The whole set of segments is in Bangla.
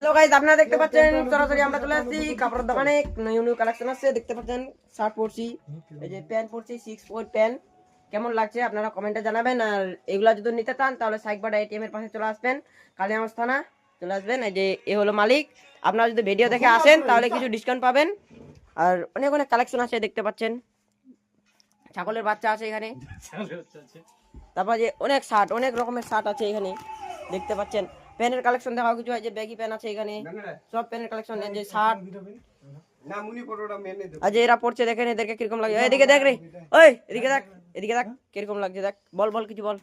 হ্যালো গাইস, আপনারা দেখতে পাচ্ছেন সরাসরি আমরা চলে আসছি কাপড়ের দোকানে। নিউ নিউ কালেকশন আছে, দেখতে পাচ্ছেন। শার্ট পরছি, এই যে প্যান্ট পরছি, 6 পয়েন্ট প্যান্ট। কেমন লাগছে আপনারা কমেন্টে জানাবেন। আর এগুলা যদি নিতে চান তাহলে সাইকবাডা এটিএম এর পাশে চলে আসবেন, কালিয়াগঞ্জ থানা চলে আসবেন। এই যে এ হলো মালিক। আপনারা যদি ভিডিও দেখে আসেন তাহলে কিছু ডিসকাউন্ট পাবেন। আর অনেক অনেক কালেকশন আছে, দেখতে পাচ্ছেন। ছাগলের বাচ্চা আছে এখানে। তারপর যে অনেক শার্ট, অনেক রকমের শার্ট আছে এখানে, দেখতে পাচ্ছেন। প্যান্টের কালেকশন দেখাও কিছু, এই যে ব্যাগি প্যান্ট আছে এখানে, সব প্যান্টের কালেকশন, এই যে শার্ট। আজ এরা পড়ছে, দেখেন এদেরকে কিরকম লাগে। এদিকে দেখ রে, ওই এদিকে দেখ, এদিকে দেখ কিরকম লাগছে, দেখ। বল বল কিছু বল।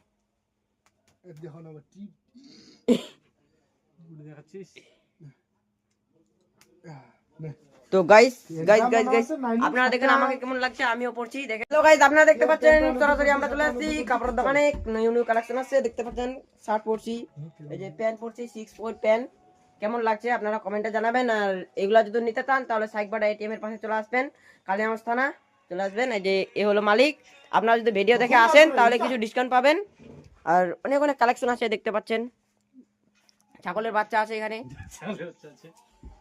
তো গাইস গাইস গাইস গাইস আপনারা দেখেন আমাকে কেমন লাগছে, আমিও পড়ছি দেখেন। তো গাইস আপনারা দেখতে পাচ্ছেন সরাসরি আমরা চলে আসছি কাপড়ের দোকানে। নিউ নিউ কালেকশন আছে, দেখতে পাচ্ছেন। শার্ট পরছি, এই যে প্যান্ট পরছি, 6 পয়েন্ট প্যান্ট। কেমন লাগছে আপনারা কমেন্টে জানাবেন। আর এগুলা যদি নিতে চান তাহলে সাইকবাডা এটিএম এর পাশে চলে আসবেন, কালিয়াগঞ্জ থানা চলে আসবেন। এই যে এ হলো মালিক। আপনারা যদি ভিডিও দেখে আসেন তাহলে কিছু ডিসকাউন্ট পাবেন। আর অনেক অনেক কালেকশন আছে, দেখতে পাচ্ছেন। ছাগলের বাচ্চা আছে এখানে।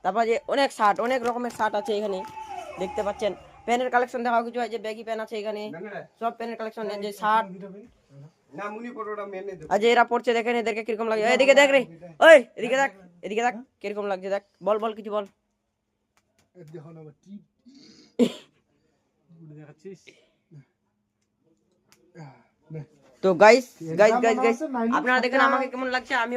তারপর যে অনেক শার্ট, অনেক রকমের শার্ট আছে এখানে, দেখতে পাচ্ছেন। প্যান্টের কালেকশন দেখাও কিছু, এই যে ব্যাগি প্যান্ট আছে এখানে, সব প্যান্টের কালেকশন, এই যে শার্ট। আজ এরা পড়ছে, দেখেন এদেরকে কিরকম লাগে। এদিকে দেখ রে, ওই এদিকে দেখ, এদিকে দেখ কিরকম লাগছে, দেখ। বল বল কিছু বল। তো গাইস গাইস গাইস গাইস আপনারা দেখেন আমাকে কেমন লাগছে, আমিও